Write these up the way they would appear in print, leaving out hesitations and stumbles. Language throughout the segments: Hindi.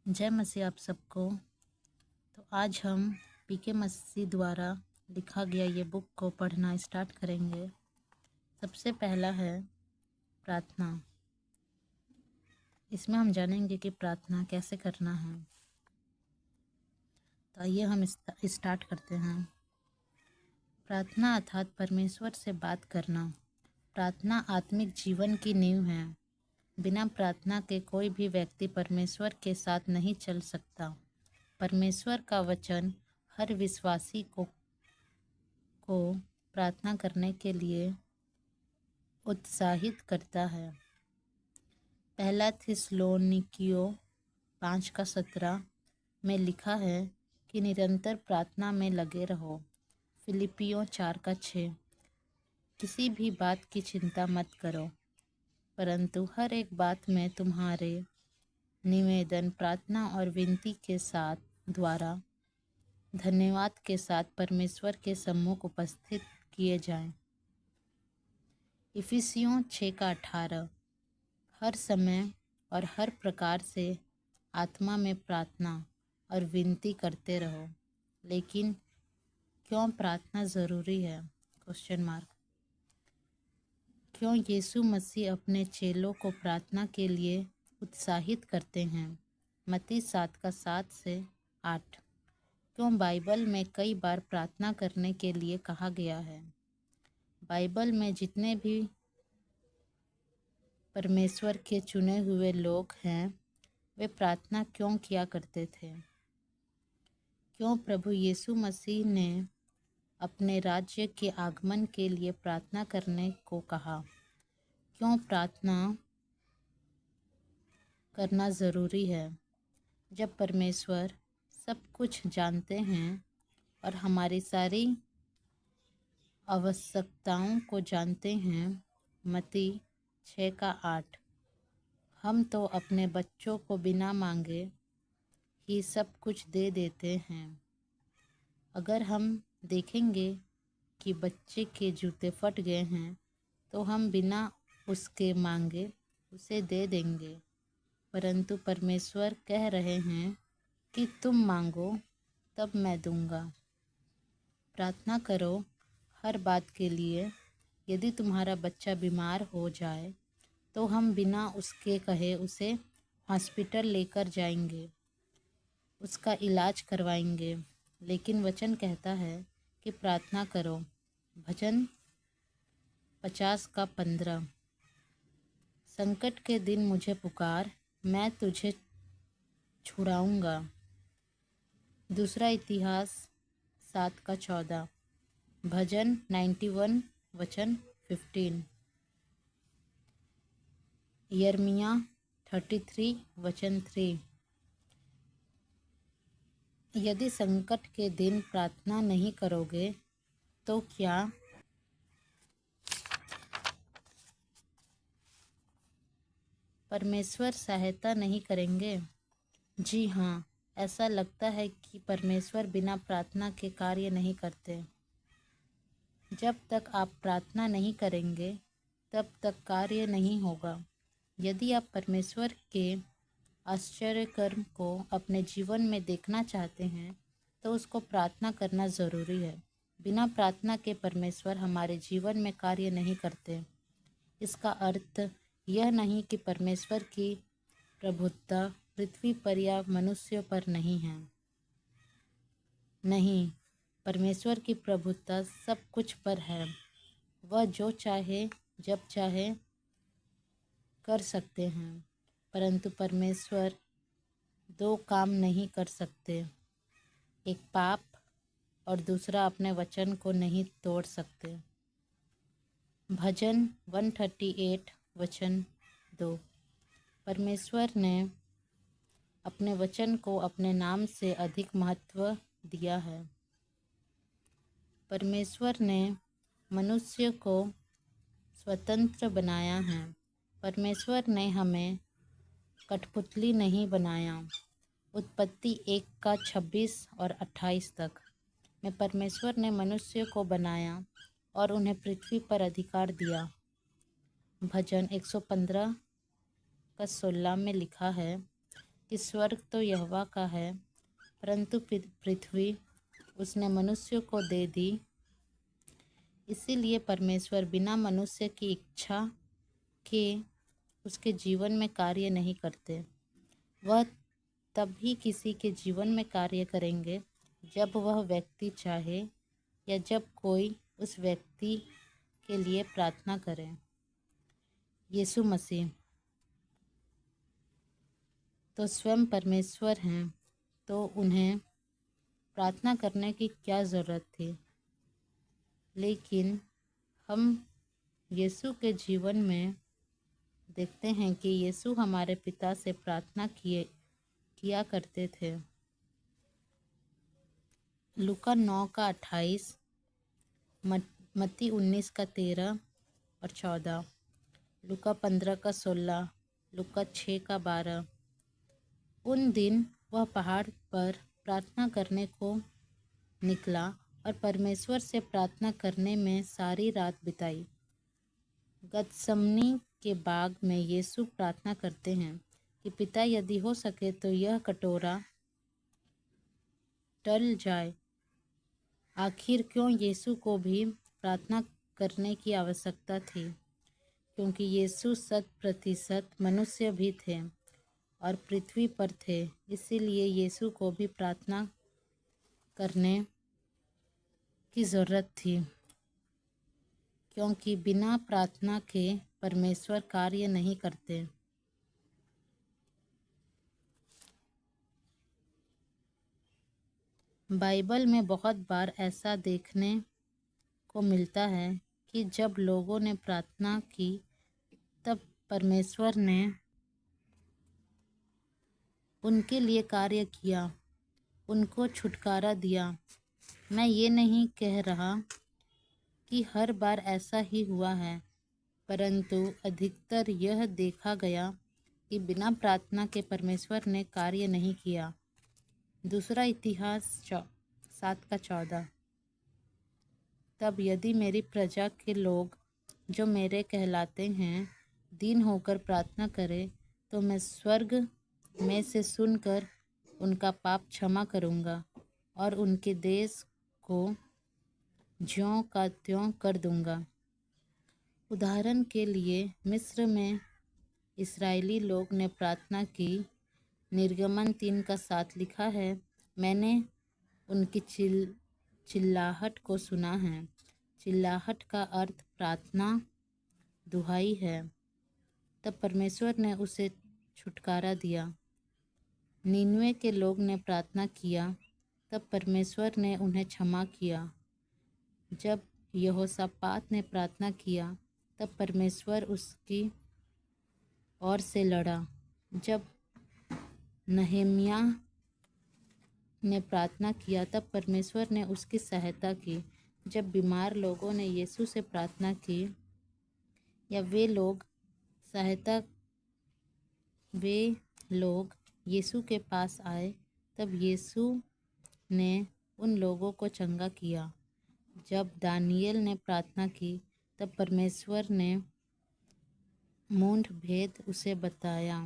जय मसीह आप सबको। तो आज हम पीके मसीह द्वारा लिखा गया ये बुक को पढ़ना स्टार्ट करेंगे। सबसे पहला है प्रार्थना। इसमें हम जानेंगे कि प्रार्थना कैसे करना है। तो आइए हम स्टार्ट करते हैं। प्रार्थना अर्थात परमेश्वर से बात करना। प्रार्थना आत्मिक जीवन की नींव है। बिना प्रार्थना के कोई भी व्यक्ति परमेश्वर के साथ नहीं चल सकता। परमेश्वर का वचन हर विश्वासी को प्रार्थना करने के लिए उत्साहित करता है। पहला थिस्सलुनीकियों 5:17 में लिखा है कि निरंतर प्रार्थना में लगे रहो। फिलिपियों 4:6 किसी भी बात की चिंता मत करो, परंतु हर एक बात में तुम्हारे निवेदन, प्रार्थना और विनती के साथ द्वारा धन्यवाद के साथ परमेश्वर के सम्मुख उपस्थित किए जाएं। इफिसियों 6:18 हर समय और हर प्रकार से आत्मा में प्रार्थना और विनती करते रहो। लेकिन क्यों प्रार्थना ज़रूरी है? क्यों यीशु मसीह अपने चेलों को प्रार्थना के लिए उत्साहित करते हैं? मत्ती 7:7 से 8। क्यों बाइबल में कई बार प्रार्थना करने के लिए कहा गया है? बाइबल में जितने भी परमेश्वर के चुने हुए लोग हैं, वे प्रार्थना क्यों किया करते थे? क्यों प्रभु यीशु मसीह ने अपने राज्य के आगमन के लिए प्रार्थना करने को कहा? क्यों प्रार्थना करना ज़रूरी है? जब परमेश्वर सब कुछ जानते हैं और हमारी सारी आवश्यकताओं को जानते हैं। मत्ती 6:8 हम तो अपने बच्चों को बिना मांगे ही सब कुछ दे देते हैं। अगर हम देखेंगे कि बच्चे के जूते फट गए हैं तो हम बिना उसके मांगे उसे दे देंगे, परंतु परमेश्वर कह रहे हैं कि तुम मांगो तब मैं दूंगा। प्रार्थना करो हर बात के लिए। यदि तुम्हारा बच्चा बीमार हो जाए तो हम बिना उसके कहे उसे हॉस्पिटल लेकर जाएंगे, उसका इलाज करवाएंगे। लेकिन वचन कहता है कि प्रार्थना करो। भजन 50:15 संकट के दिन मुझे पुकार, मैं तुझे छुड़ाऊंगा। दूसरा इतिहास 7:14 भजन 91 वचन 15 यिर्मयाह 33 वचन 3 यदि संकट के दिन प्रार्थना नहीं करोगे तो क्या परमेश्वर सहायता नहीं करेंगे? जी हाँ, ऐसा लगता है कि परमेश्वर बिना प्रार्थना के कार्य नहीं करते। जब तक आप प्रार्थना नहीं करेंगे तब तक कार्य नहीं होगा। यदि आप परमेश्वर के आश्चर्य कर्म को अपने जीवन में देखना चाहते हैं तो उसको प्रार्थना करना ज़रूरी है। बिना प्रार्थना के परमेश्वर हमारे जीवन में कार्य नहीं करते। इसका अर्थ यह नहीं कि परमेश्वर की प्रभुत्व पृथ्वी पर या मनुष्यों पर नहीं है। नहीं, परमेश्वर की प्रभुत्व सब कुछ पर है। वह जो चाहे जब चाहे कर सकते हैं, परंतु परमेश्वर दो काम नहीं कर सकते। एक पाप और दूसरा अपने वचन को नहीं तोड़ सकते। भजन 138 वचन 2 परमेश्वर ने अपने वचन को अपने नाम से अधिक महत्व दिया है। परमेश्वर ने मनुष्य को स्वतंत्र बनाया है। परमेश्वर ने हमें कठपुतली नहीं बनाया। उत्पत्ति 1:26 और 28 तक में परमेश्वर ने मनुष्य को बनाया और उन्हें पृथ्वी पर अधिकार दिया। भजन 115:16 में लिखा है, कि स्वर्ग तो यहोवा का है, परंतु पृथ्वी उसने मनुष्यों को दे दी। इसीलिए परमेश्वर बिना मनुष्य की इच्छा के उसके जीवन में कार्य नहीं करते। वह तभी किसी के जीवन में कार्य करेंगे जब वह व्यक्ति चाहे या जब कोई उस व्यक्ति के लिए प्रार्थना करे। यीशु मसीह तो स्वयं परमेश्वर हैं, तो उन्हें प्रार्थना करने की क्या ज़रूरत थी। लेकिन हम यीशु के जीवन में देखते हैं कि यीशु हमारे पिता से प्रार्थना किया करते थे। लूका 9 का 28, मत्ती 19 का 13 और 14, लूका 15 का 16, लूका 6 का 12। उन दिन वह पहाड़ पर प्रार्थना करने को निकला और परमेश्वर से प्रार्थना करने में सारी रात बिताई। गतसमनी के बाग में यीशु प्रार्थना करते हैं कि पिता, यदि हो सके तो यह कटोरा टल जाए। आखिर क्यों यीशु को भी प्रार्थना करने की आवश्यकता थी? क्योंकि यीशु 100% मनुष्य भी थे और पृथ्वी पर थे। इसीलिए यीशु को भी प्रार्थना करने की ज़रूरत थी, क्योंकि बिना प्रार्थना के परमेश्वर कार्य नहीं करते। बाइबल में बहुत बार ऐसा देखने को मिलता है कि जब लोगों ने प्रार्थना की तब परमेश्वर ने उनके लिए कार्य किया, उनको छुटकारा दिया। मैं ये नहीं कह रहा कि हर बार ऐसा ही हुआ है, परंतु अधिकतर यह देखा गया कि बिना प्रार्थना के परमेश्वर ने कार्य नहीं किया। दूसरा इतिहास 7 का 14। तब यदि मेरी प्रजा के लोग जो मेरे कहलाते हैं दीन होकर प्रार्थना करें, तो मैं स्वर्ग में से सुनकर उनका पाप क्षमा करूँगा और उनके देश को ज्यों का त्यों कर दूँगा। उदाहरण के लिए मिस्र में इस्राएली लोग ने प्रार्थना की। निर्गमन 3 का 7 लिखा है, मैंने उनकी चिल्लाहट को सुना है। चिल्लाहट का अर्थ प्रार्थना, दुहाई है। तब परमेश्वर ने उसे छुटकारा दिया। नीनवे के लोग ने प्रार्थना किया, तब परमेश्वर ने उन्हें क्षमा किया। जब यहोशापात ने प्रार्थना किया, तब परमेश्वर उसकी ओर से लड़ा। जब नहम्याह ने प्रार्थना किया, तब परमेश्वर ने उसकी सहायता की। जब बीमार लोगों ने यीशु से प्रार्थना की या वे लोग यीशु के पास आए, तब यीशु ने उन लोगों को चंगा किया। जब दानियेल ने प्रार्थना की, तब परमेश्वर ने मूढ़ भेद उसे बताया।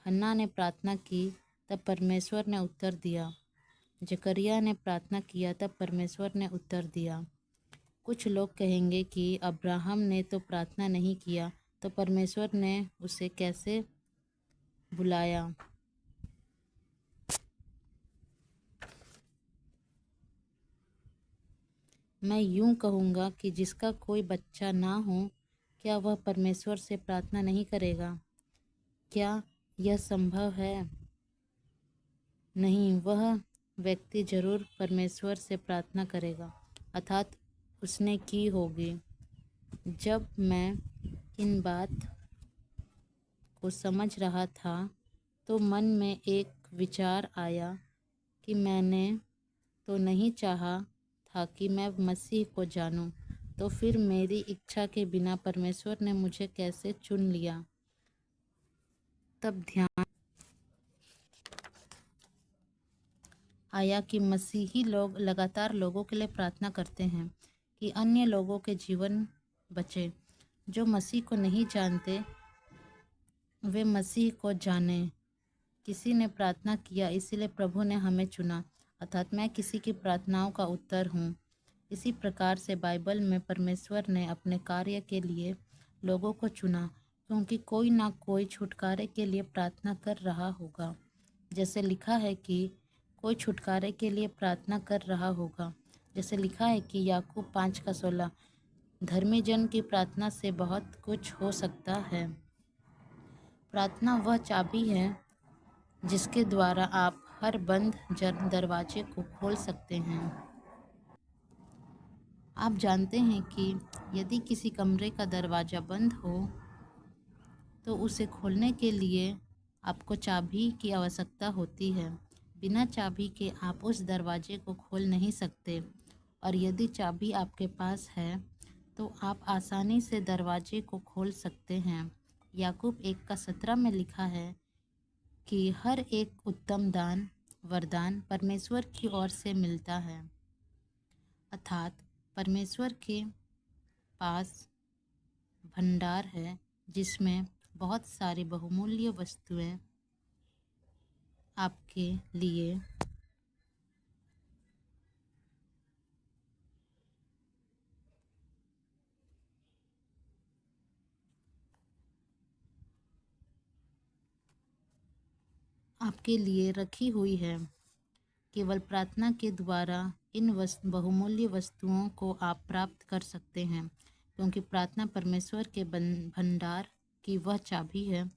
हन्ना ने प्रार्थना की, तब परमेश्वर ने उत्तर दिया। जकरिया ने प्रार्थना किया, तब परमेश्वर ने उत्तर दिया। कुछ लोग कहेंगे कि अब्राहम ने तो प्रार्थना नहीं किया, तो परमेश्वर ने उसे कैसे बुलाया? मैं यूं कहूँगा कि जिसका कोई बच्चा ना हो, क्या वह परमेश्वर से प्रार्थना नहीं करेगा? क्या यह संभव है? नहीं, वह व्यक्ति जरूर परमेश्वर से प्रार्थना करेगा, अर्थात उसने की होगी। जब मैं इन बात को समझ रहा था तो मन में एक विचार आया कि मैंने तो नहीं चाहा था कि मैं मसीह को जानूं, तो फिर मेरी इच्छा के बिना परमेश्वर ने मुझे कैसे चुन लिया? तब ध्यान आया कि मसीही लोग लगातार लोगों के लिए प्रार्थना करते हैं कि अन्य लोगों के जीवन बचे। जो मसीह को नहीं जानते वे मसीह को जानें। किसी ने प्रार्थना किया, इसीलिए प्रभु ने हमें चुना, अर्थात मैं किसी की प्रार्थनाओं का उत्तर हूँ। इसी प्रकार से बाइबल में परमेश्वर ने अपने कार्य के लिए लोगों को चुना, क्योंकि कोई ना कोई छुटकारे के लिए प्रार्थना कर रहा होगा। जैसे लिखा है कि कोई छुटकारे के लिए प्रार्थना कर रहा होगा। जैसे लिखा है कि याकूब 5:16, धर्मी जन की प्रार्थना से बहुत कुछ हो सकता है। प्रार्थना वह चाबी है जिसके द्वारा आप हर बंद दरवाजे को खोल सकते हैं। आप जानते हैं कि यदि किसी कमरे का दरवाज़ा बंद हो तो उसे खोलने के लिए आपको चाबी की आवश्यकता होती है। बिना चाबी के आप उस दरवाजे को खोल नहीं सकते, और यदि चाबी आपके पास है तो आप आसानी से दरवाजे को खोल सकते हैं। याकूब 1:17 में लिखा है कि हर एक उत्तम दान वरदान परमेश्वर की ओर से मिलता है, अर्थात परमेश्वर के पास भंडार है जिसमें बहुत सारी बहुमूल्य वस्तुएं आपके लिए रखी हुई है। केवल प्रार्थना के द्वारा इन बहुमूल्य वस्तुओं को आप प्राप्त कर सकते हैं, क्योंकि प्रार्थना परमेश्वर के भंडार की वह चाबी है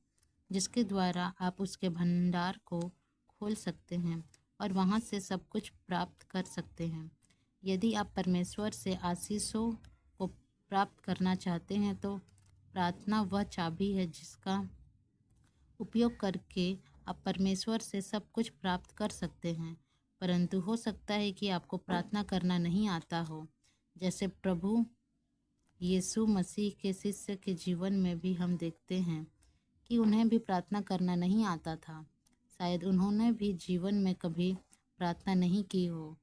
जिसके द्वारा आप उसके भंडार को खोल सकते हैं और वहां से सब कुछ प्राप्त कर सकते हैं। यदि आप परमेश्वर से आशीषों को प्राप्त करना चाहते हैं तो प्रार्थना वह चाबी है जिसका उपयोग करके आप परमेश्वर से सब कुछ प्राप्त कर सकते हैं। परंतु हो सकता है कि आपको प्रार्थना करना नहीं आता हो। जैसे प्रभु यीशु मसीह के शिष्य के जीवन में भी हम देखते हैं कि उन्हें भी प्रार्थना करना नहीं आता था। शायद उन्होंने भी जीवन में कभी प्रार्थना नहीं की हो।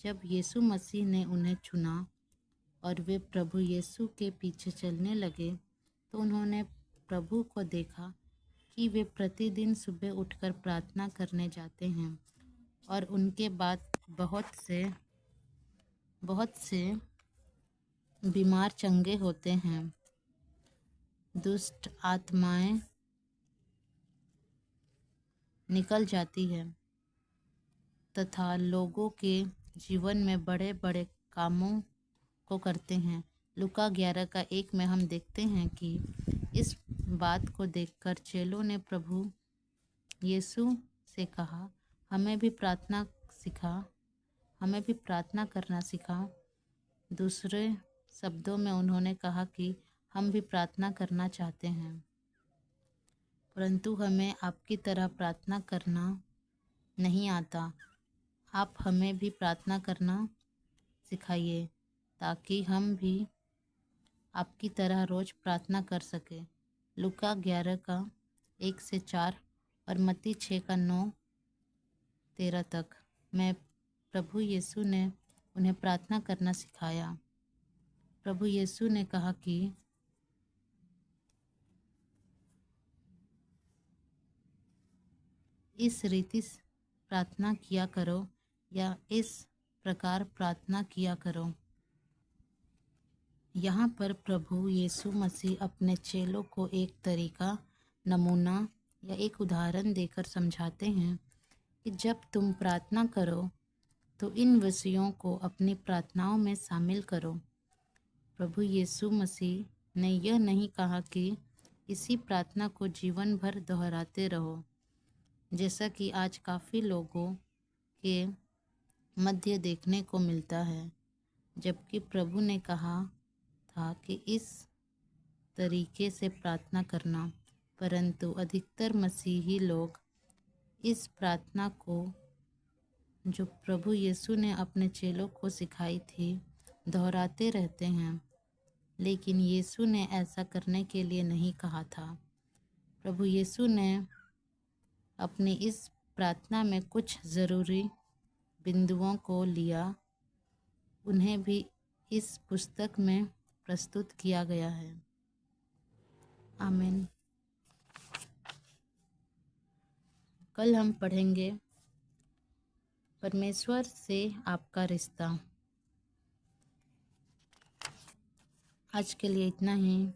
जब यीशु मसीह ने उन्हें चुना और वे प्रभु यीशु के पीछे चलने लगे तो उन्होंने प्रभु को देखा कि वे प्रतिदिन सुबह उठकर प्रार्थना करने जाते हैं, और उनके बाद बहुत से बीमार चंगे होते हैं, दुष्ट आत्माएं निकल जाती है तथा लोगों के जीवन में बड़े बड़े कामों को करते हैं। लूका 11:1 में हम देखते हैं कि इस बात को देखकर चेलों ने प्रभु यीशु से कहा, हमें भी प्रार्थना करना सिखा। दूसरे शब्दों में उन्होंने कहा कि हम भी प्रार्थना करना चाहते हैं, परंतु हमें आपकी तरह प्रार्थना करना नहीं आता। आप हमें भी प्रार्थना करना सिखाइए ताकि हम भी आपकी तरह रोज़ प्रार्थना कर सकें। लूका 11:1-4 और मत्ती 6:9-13 तक में प्रभु यीशु ने उन्हें प्रार्थना करना सिखाया। प्रभु यीशु ने कहा कि इस रीति प्रार्थना किया करो या इस प्रकार प्रार्थना किया करो। यहाँ पर प्रभु यीशु मसीह अपने चेलों को एक तरीका, नमूना या एक उदाहरण देकर समझाते हैं कि जब तुम प्रार्थना करो तो इन विषयों को अपनी प्रार्थनाओं में शामिल करो। प्रभु यीशु मसीह ने यह नहीं कहा कि इसी प्रार्थना को जीवन भर दोहराते रहो, जैसा कि आज काफ़ी लोगों के मध्य देखने को मिलता है, जबकि प्रभु ने कहा था कि इस तरीके से प्रार्थना करना। परंतु अधिकतर मसीही लोग इस प्रार्थना को जो प्रभु यीशु ने अपने चेलों को सिखाई थी दोहराते रहते हैं, लेकिन यीशु ने ऐसा करने के लिए नहीं कहा था। प्रभु यीशु ने अपनी इस प्रार्थना में कुछ ज़रूरी बिंदुओं को लिया, उन्हें भी इस पुस्तक में प्रस्तुत किया गया है। आमीन। कल हम पढ़ेंगे परमेश्वर से आपका रिश्ता। आज के लिए इतना ही।